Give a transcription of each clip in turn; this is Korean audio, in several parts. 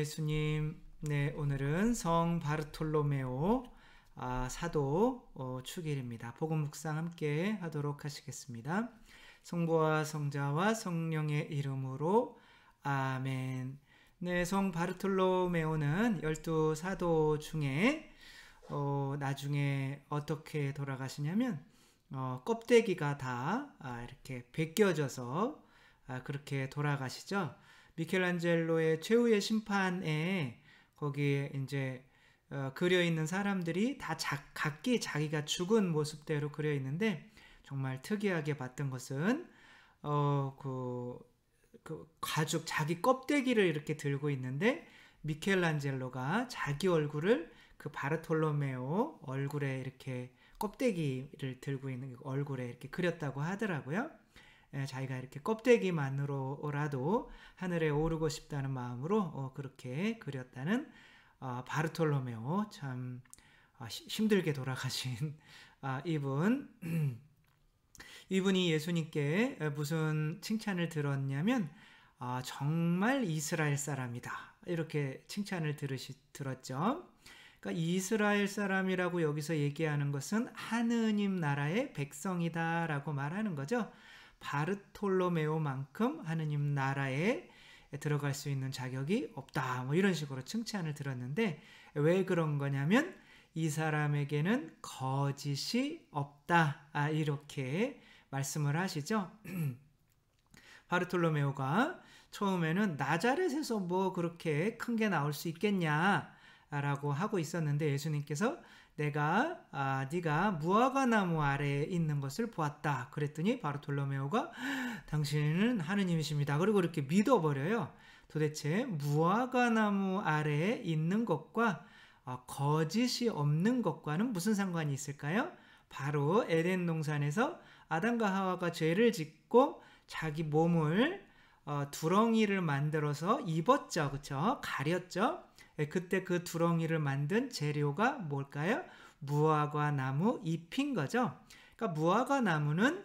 예수님. 네, 오늘은 성 바르톨로메오 사도 축일입니다. 복음 묵상 함께 하도록 하시겠습니다. 성부와 성자와 성령의 이름으로 아멘. 네, 성 바르톨로메오는 12사도 중에 나중에 어떻게 돌아가시냐면 껍데기가 다 이렇게 벗겨져서 그렇게 돌아가시죠. 미켈란젤로의 최후의 심판에 거기에 이제 그려 있는 사람들이 다 각기 자기가 죽은 모습대로 그려 있는데, 정말 특이하게 봤던 것은 그 가죽 자기 껍데기를 이렇게 들고 있는데, 미켈란젤로가 자기 얼굴을 그 바르톨로메오 얼굴에 이렇게 껍데기를 들고 있는 얼굴에 이렇게 그렸다고 하더라고요. 자기가 이렇게 껍데기만으로라도 하늘에 오르고 싶다는 마음으로 그렇게 그렸다는 바르톨로메오, 참 힘들게 돌아가신 이분이 예수님께 무슨 칭찬을 들었냐면 정말 이스라엘 사람이다, 이렇게 칭찬을 들었죠. 그러니까 이스라엘 사람이라고 여기서 얘기하는 것은 하느님 나라의 백성이다 라고 말하는 거죠. 바르톨로메오만큼 하느님 나라에 들어갈 수 있는 자격이 없다, 뭐 이런 식으로 칭찬을 들었는데, 왜 그런 거냐면 이 사람에게는 거짓이 없다, 이렇게 말씀을 하시죠. 바르톨로메오가 처음에는 나자렛에서 뭐 그렇게 큰 게 나올 수 있겠냐 라고 하고 있었는데, 예수님께서 네가 무화과 나무 아래에 있는 것을 보았다 그랬더니 바르톨로메오가 당신은 하느님이십니다, 그리고 이렇게 믿어버려요. 도대체 무화과 나무 아래에 있는 것과 거짓이 없는 것과는 무슨 상관이 있을까요? 바로 에덴 동산에서 아담과 하와가 죄를 짓고 자기 몸을 두렁이를 만들어서 입었죠, 그렇죠? 가렸죠. 그때 그 두렁이를 만든 재료가 뭘까요? 무화과 나무 잎인 거죠. 그러니까 무화과 나무는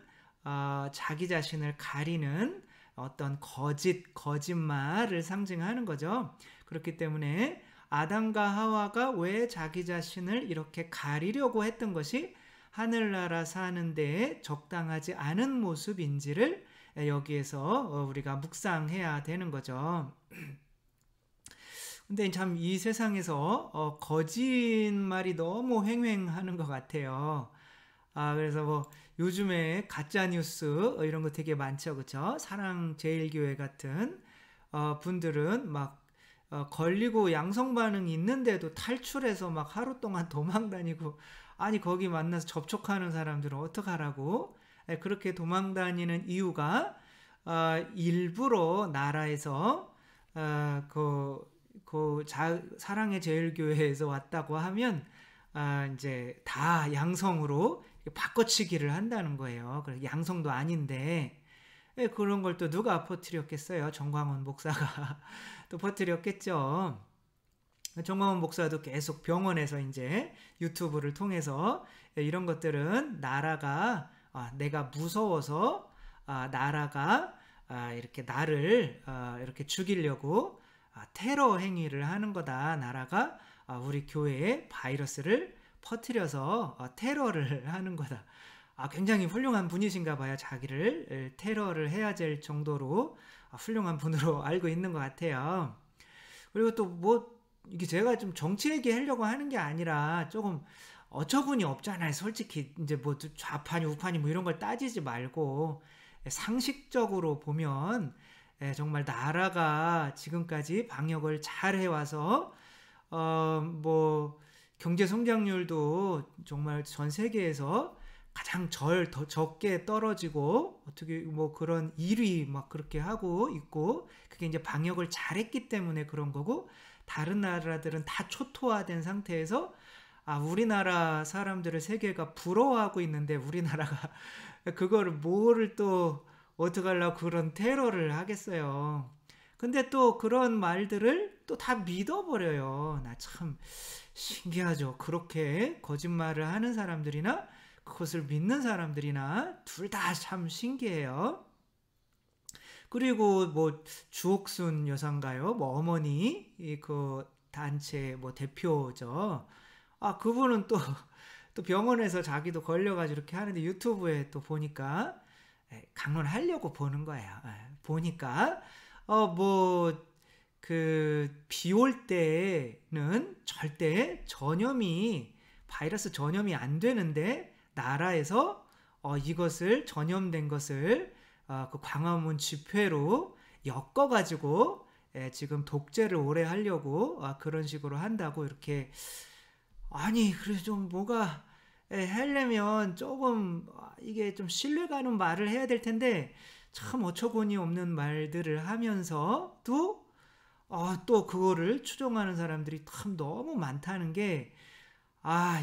자기 자신을 가리는 어떤 거짓말을 상징하는 거죠. 그렇기 때문에 아담과 하와가 왜 자기 자신을 이렇게 가리려고 했던 것이 하늘나라 사는 데에 적당하지 않은 모습인지를 여기에서 우리가 묵상해야 되는 거죠. 근데 참 이 세상에서 거짓말이 너무 횡행하는 것 같아요. 그래서 뭐 요즘에 가짜뉴스 이런 거 되게 많죠, 그렇죠? 사랑제일교회 같은 분들은 막 걸리고 양성 반응이 있는데도 탈출해서 막 하루 동안 도망 다니고, 아니 거기 만나서 접촉하는 사람들은 어떡하라고? 그렇게 도망 다니는 이유가 일부러 나라에서 사랑의 제일교회에서 왔다고 하면 이제 다 양성으로 바꿔치기를 한다는 거예요. 그래서 양성도 아닌데 그런 걸 또 누가 퍼뜨렸겠어요? 정광훈 목사가 또 퍼뜨렸겠죠. 정광훈 목사도 계속 병원에서 이제 유튜브를 통해서 이런 것들은 나라가 내가 무서워서 나라가 이렇게 나를 이렇게 죽이려고 테러 행위를 하는 거다. 나라가 우리 교회에 바이러스를 퍼뜨려서 테러를 하는 거다. 굉장히 훌륭한 분이신가 봐요. 자기를 테러를 해야 될 정도로 훌륭한 분으로 알고 있는 것 같아요. 그리고 또 뭐 이게 제가 좀 정치 얘기하려고 하는 게 아니라 조금 어처구니 없잖아요. 솔직히 이제 뭐 좌파니 우파니 뭐 이런 걸 따지지 말고 상식적으로 보면 정말 나라가 지금까지 방역을 잘 해와서 뭐 경제 성장률도 정말 전 세계에서 가장 더 적게 떨어지고 어떻게 뭐 그런 1위 막 그렇게 하고 있고, 그게 이제 방역을 잘했기 때문에 그런 거고, 다른 나라들은 다 초토화된 상태에서 우리나라 사람들을 세계가 부러워하고 있는데 우리나라가 그거를 뭐를 또 어떡하려고 그런 테러를 하겠어요. 근데 또 그런 말들을 또 다 믿어버려요. 나 참 신기하죠. 그렇게 거짓말을 하는 사람들이나 그것을 믿는 사람들이나 둘 다 참 신기해요. 그리고 뭐 주옥순 여사인가요? 뭐 어머니 그 단체 뭐 대표죠. 아, 그분은 또 또 병원에서 자기도 걸려가지고 이렇게 하는데 유튜브에 또 보니까 강론하려고 보는 거예요. 보니까 뭐 그 비 올 때는 절대 전염이 바이러스 전염이 안 되는데 나라에서 이것을 전염된 것을 그 광화문 집회로 엮어가지고 지금 독재를 오래 하려고 그런 식으로 한다고 이렇게 아니 그래서 좀 뭐가 하려면 조금 이게 좀 신뢰가는 말을 해야 될 텐데 참 어처구니 없는 말들을 하면서도 또 그거를 추종하는 사람들이 참 너무 많다는 게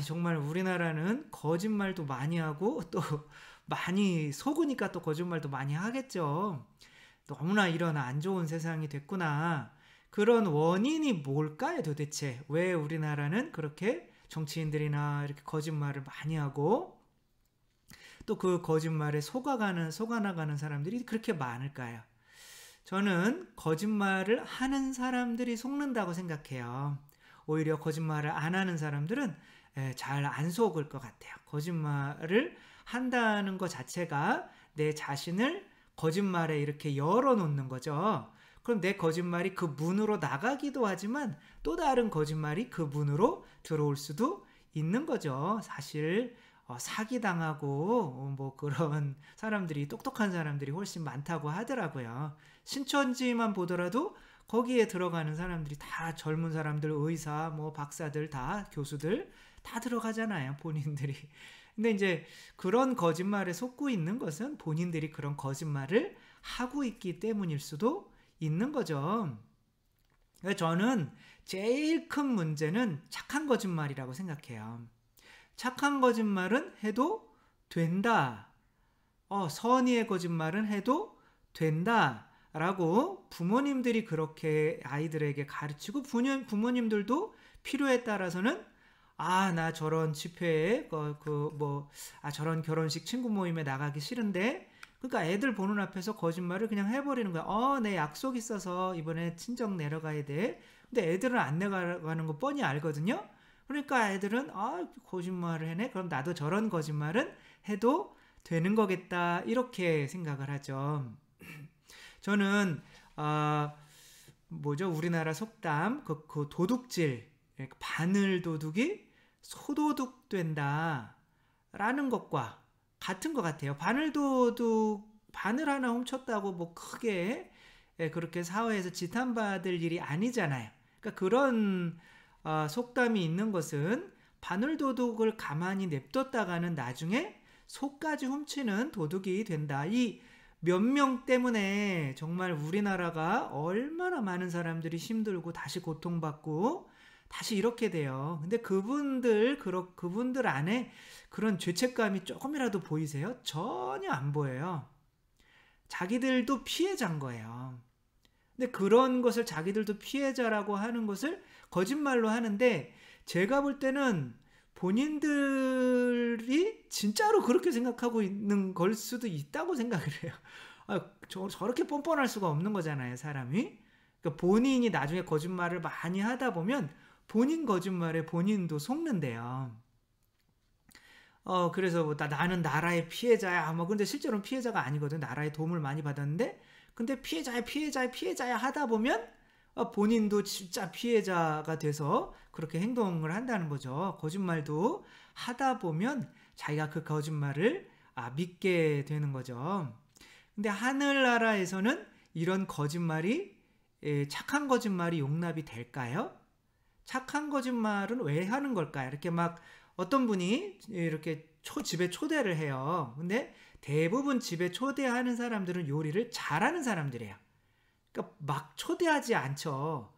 정말 우리나라는 거짓말도 많이 하고 또 많이 속으니까 또 거짓말도 많이 하겠죠. 너무나 이런 안 좋은 세상이 됐구나. 그런 원인이 뭘까요, 도대체? 왜 우리나라는 그렇게 정치인들이나 이렇게 거짓말을 많이 하고 또 그 거짓말에 속아나가는 사람들이 그렇게 많을까요? 저는 거짓말을 하는 사람들이 속는다고 생각해요. 오히려 거짓말을 안 하는 사람들은 잘 안 속을 것 같아요. 거짓말을 한다는 것 자체가 내 자신을 거짓말에 이렇게 열어놓는 거죠. 그럼 내 거짓말이 그 문으로 나가기도 하지만 또 다른 거짓말이 그 문으로 들어올 수도 있는 거죠. 사실 사기당하고 뭐 그런 사람들이 똑똑한 사람들이 훨씬 많다고 하더라고요. 신천지만 보더라도 거기에 들어가는 사람들이 다 젊은 사람들, 의사, 뭐 박사들, 다 교수들 다 들어가잖아요, 본인들이. 근데 이제 그런 거짓말에 속고 있는 것은 본인들이 그런 거짓말을 하고 있기 때문일 수도 있는 거죠. 저는 제일 큰 문제는 착한 거짓말이라고 생각해요. 착한 거짓말은 해도 된다. 선의의 거짓말은 해도 된다. 라고 부모님들이 그렇게 아이들에게 가르치고 부모님들도 필요에 따라서는 나 저런 집회에 저런 결혼식 친구 모임에 나가기 싫은데 그러니까 애들 보는 앞에서 거짓말을 그냥 해버리는 거야. 내 약속 있어서 이번에 친정 내려가야 돼. 근데 애들은 안 내려가는 거 뻔히 알거든요. 그러니까 애들은 거짓말을 해네. 그럼 나도 저런 거짓말은 해도 되는 거겠다. 이렇게 생각을 하죠. 저는 우리나라 속담 그 도둑질 바늘 도둑이 소도둑 된다 라는 것과 같은 것 같아요. 바늘 하나 훔쳤다고 뭐 크게 그렇게 사회에서 지탄받을 일이 아니잖아요. 그러니까 그런 속담이 있는 것은 바늘 도둑을 가만히 냅뒀다가는 나중에 속까지 훔치는 도둑이 된다. 이 몇 명 때문에 정말 우리나라가 얼마나 많은 사람들이 힘들고 다시 고통받고 다시 이렇게 돼요. 근데 그분들 안에 그런 죄책감이 조금이라도 보이세요? 전혀 안 보여요. 자기들도 피해자인 거예요. 근데 그런 것을 자기들도 피해자라고 하는 것을 거짓말로 하는데 제가 볼 때는 본인들이 진짜로 그렇게 생각하고 있는 걸 수도 있다고 생각을 해요. 저렇게 뻔뻔할 수가 없는 거잖아요, 사람이. 그러니까 본인이 나중에 거짓말을 많이 하다 보면 본인 거짓말에 본인도 속는데요. 그래서 나는 나라의 피해자야. 근데 실제로는 피해자가 아니거든. 나라의 도움을 많이 받았는데, 근데 피해자야 하다 보면 본인도 진짜 피해자가 돼서 그렇게 행동을 한다는 거죠. 거짓말도 하다 보면 자기가 그 거짓말을 믿게 되는 거죠. 근데 하늘나라에서는 이런 거짓말이 착한 거짓말이 용납이 될까요? 착한 거짓말은 왜 하는 걸까요? 이렇게 막 어떤 분이 이렇게 집에 초대를 해요. 근데 대부분 집에 초대하는 사람들은 요리를 잘하는 사람들이에요. 그러니까 막 초대하지 않죠.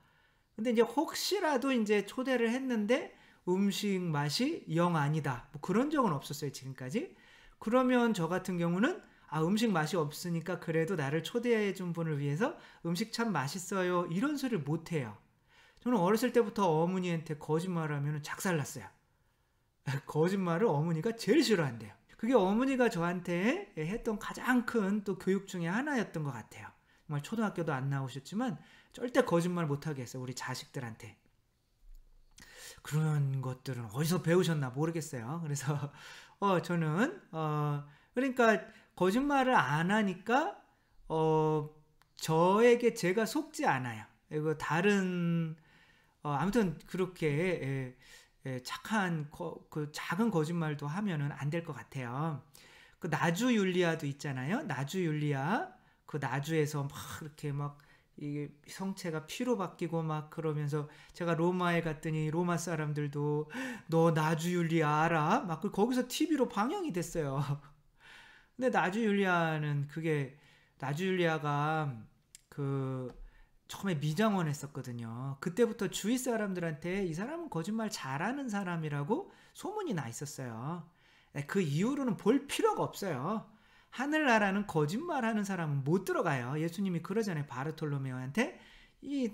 근데 이제 혹시라도 이제 초대를 했는데 음식 맛이 영 아니다. 뭐 그런 적은 없었어요, 지금까지. 그러면 저 같은 경우는 음식 맛이 없으니까 그래도 나를 초대해 준 분을 위해서 음식 참 맛있어요. 이런 소리를 못 해요. 저는 어렸을 때부터 어머니한테 거짓말하면 작살났어요. 거짓말을 어머니가 제일 싫어한대요. 그게 어머니가 저한테 했던 가장 큰 또 교육 중에 하나였던 것 같아요. 정말 초등학교도 안 나오셨지만 절대 거짓말 못하게 했어요. 우리 자식들한테. 그런 것들은 어디서 배우셨나 모르겠어요. 그래서 저는 그러니까 거짓말을 안 하니까 저에게 제가 속지 않아요. 이거 다른 아무튼 그렇게 착한 그 작은 거짓말도 하면은 안 될 것 같아요. 그 나주 율리아도 있잖아요. 나주 율리아 그 나주에서 막 이렇게 막 이게 성체가 피로 바뀌고 막 그러면서 제가 로마에 갔더니 로마 사람들도 너 나주 율리아 알아? 막 거기서 TV로 방영이 됐어요. 근데 나주 율리아는 그게 나주 율리아가 그 처음에 미장원 했었거든요. 그때부터 주위 사람들한테 이 사람은 거짓말 잘하는 사람이라고 소문이 나 있었어요. 그 이후로는 볼 필요가 없어요. 하늘나라는 거짓말하는 사람은 못 들어가요. 예수님이 그러잖아요. 바르톨로메오한테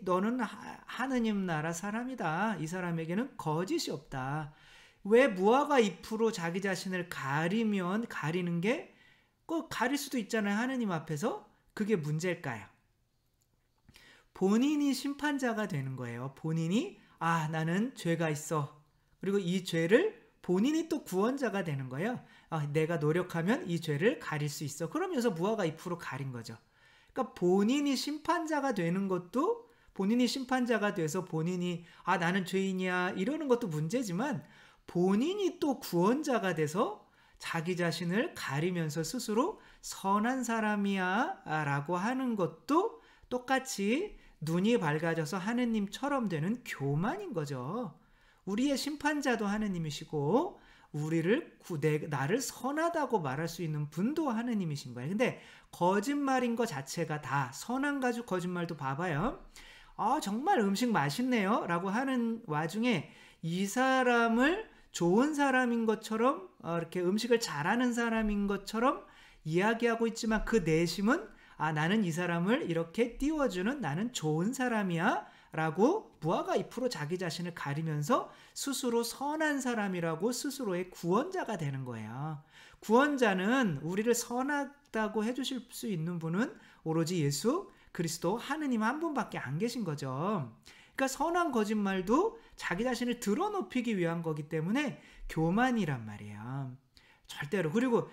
너는 하느님 나라 사람이다. 이 사람에게는 거짓이 없다. 왜 무화과 잎으로 자기 자신을 가리면 가리는 게 꼭 가릴 수도 있잖아요. 하느님 앞에서. 그게 문제일까요? 본인이 심판자가 되는 거예요. 본인이 나는 죄가 있어. 그리고 이 죄를 본인이 또 구원자가 되는 거예요. 내가 노력하면 이 죄를 가릴 수 있어. 그러면서 무화과 잎으로 가린 거죠. 그러니까 본인이 심판자가 되는 것도 본인이 심판자가 돼서 본인이 나는 죄인이야 이러는 것도 문제지만 본인이 또 구원자가 돼서 자기 자신을 가리면서 스스로 선한 사람이야 라고 하는 것도 똑같이 눈이 밝아져서 하느님처럼 되는 교만인 거죠. 우리의 심판자도 하느님이시고 나를 선하다고 말할 수 있는 분도 하느님이신 거예요. 근데 거짓말인 것 자체가 다 선한 가죽 거짓말도 봐봐요. 정말 음식 맛있네요 라고 하는 와중에 이 사람을 좋은 사람인 것처럼 이렇게 음식을 잘하는 사람인 것처럼 이야기하고 있지만 그 내심은 나는 이 사람을 이렇게 띄워주는 나는 좋은 사람이야 라고 무화과 잎으로 자기 자신을 가리면서 스스로 선한 사람이라고 스스로의 구원자가 되는 거예요. 구원자는 우리를 선하다고 해주실 수 있는 분은 오로지 예수 그리스도 하느님 한 분밖에 안 계신 거죠. 그러니까 선한 거짓말도 자기 자신을 드러높이기 위한 거기 때문에 교만이란 말이에요. 절대로. 그리고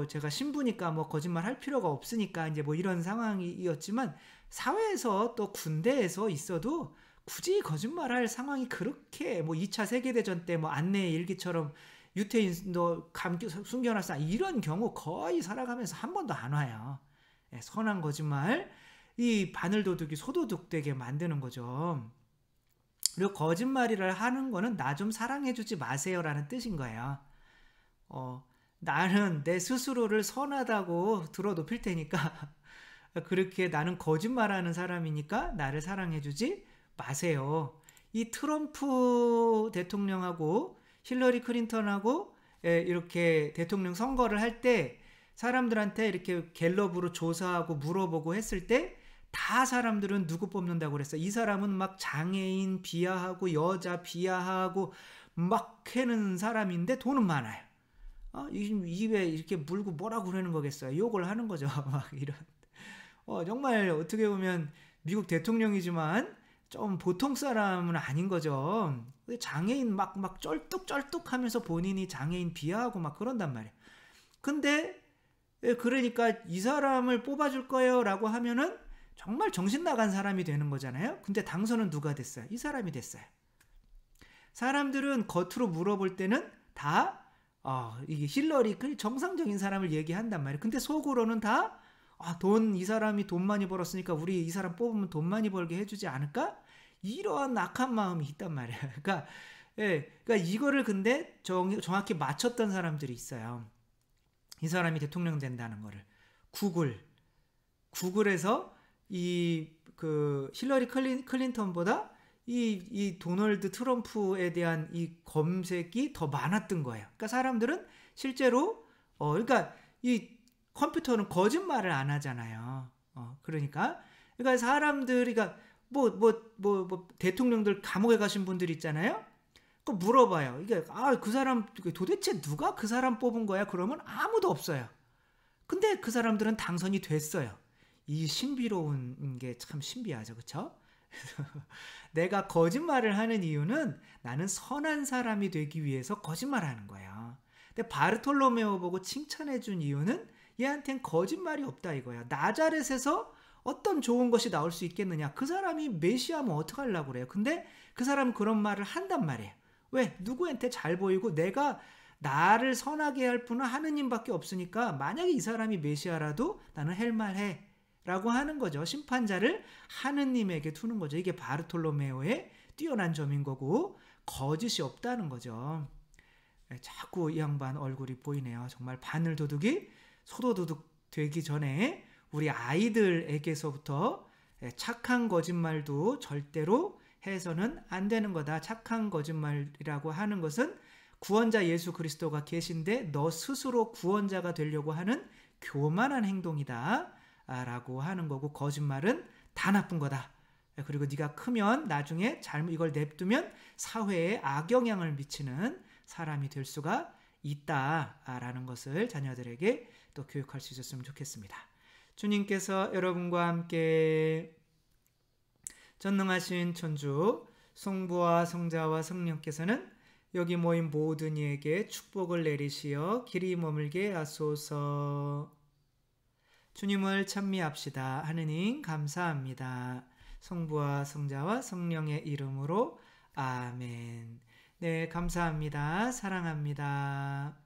제가 신부니까 거짓말 할 필요가 없으니까 이제 이런 상황이었지만 사회에서 또 군대에서 있어도 굳이 거짓말할 상황이 그렇게 2차 세계대전 때 안내 일기처럼 유태인 너 감기 숨겨놨어 이런 경우 거의 살아가면서 한 번도 안 와요. 선한 거짓말 이 바늘도둑이 소도둑되게 만드는 거죠. 그리고 거짓말이라 하는 거는 나 좀 사랑해주지 마세요라는 뜻인 거예요. 나는 내 스스로를 선하다고 들어 높일 테니까 그렇게 나는 거짓말하는 사람이니까 나를 사랑해주지 마세요. 이 트럼프 대통령하고 힐러리 클린턴하고 이렇게 대통령 선거를 할 때 사람들한테 이렇게 갤럽으로 조사하고 물어보고 했을 때 다 사람들은 누구 뽑는다고 그랬어요. 이 사람은 막 장애인 비하하고 여자 비하하고 막 해는 사람인데 돈은 많아요. 입에 이렇게 물고 뭐라고 그러는 거겠어요. 욕을 하는 거죠. 막 이런. 정말 어떻게 보면 미국 대통령이지만 좀 보통 사람은 아닌 거죠. 장애인 막 쩔뚝쩔뚝 하면서 본인이 장애인 비하하고 막 그런단 말이에요. 근데 그러니까 이 사람을 뽑아줄 거예요 라고 하면은 정말 정신 나간 사람이 되는 거잖아요. 근데 당선은 누가 됐어요? 이 사람이 됐어요. 사람들은 겉으로 물어볼 때는 다 이게 힐러리 정상적인 사람을 얘기한단 말이에요. 근데 속으로는 다 이 사람이 돈 많이 벌었으니까 우리 이 사람 뽑으면 돈 많이 벌게 해주지 않을까? 이런 악한 마음이 있단 말이에요. 그러니까 이거를 근데 정확히 맞췄던 사람들이 있어요. 이 사람이 대통령 된다는 거를 구글에서 그 힐러리 클린턴보다 이 도널드 트럼프에 대한 이 검색이 더 많았던 거예요. 그러니까 사람들은 실제로 그러니까 이 컴퓨터는 거짓말을 안 하잖아요. 그러니까 사람들이 대통령들 감옥에 가신 분들 있잖아요. 그 물어봐요. 이게 그 사람 도대체 누가 그 사람 뽑은 거야? 그러면 아무도 없어요. 근데 그 사람들은 당선이 됐어요. 이 신비로운 게 참 신비하죠. 그렇죠? 내가 거짓말을 하는 이유는 나는 선한 사람이 되기 위해서 거짓말하는 거예요. 근데 바르톨로메오 보고 칭찬해 준 이유는 얘한텐 거짓말이 없다 이거야. 나자렛에서 어떤 좋은 것이 나올 수 있겠느냐. 그 사람이 메시아면 어떡하려고 그래요. 근데 그 사람은 그런 말을 한단 말이에요. 왜? 누구한테 잘 보이고 내가 나를 선하게 할 분은 하느님밖에 없으니까 만약에 이 사람이 메시아라도 나는 할 말해 라고 하는 거죠. 심판자를 하느님에게 두는 거죠. 이게 바르톨로메오의 뛰어난 점인 거고 거짓이 없다는 거죠. 자꾸 이 양반 얼굴이 보이네요. 정말 바늘도둑이 소도도둑 되기 전에 우리 아이들에게서부터 착한 거짓말도 절대로 해서는 안 되는 거다. 착한 거짓말이라고 하는 것은 구원자 예수 그리스도가 계신데 너 스스로 구원자가 되려고 하는 교만한 행동이다 라고 하는 거고, 거짓말은 다 나쁜 거다. 그리고 네가 크면 나중에 잘못 이걸 냅두면 사회에 악영향을 미치는 사람이 될 수가 있다라는 것을 자녀들에게 또 교육할 수 있었으면 좋겠습니다. 주님께서 여러분과 함께 전능하신 천주 성부와 성자와 성령께서는 여기 모인 모든 이에게 축복을 내리시어 길이 머물게 하소서. 주님을 찬미합시다. 하느님 감사합니다. 성부와 성자와 성령의 이름으로 아멘. 네, 감사합니다. 사랑합니다.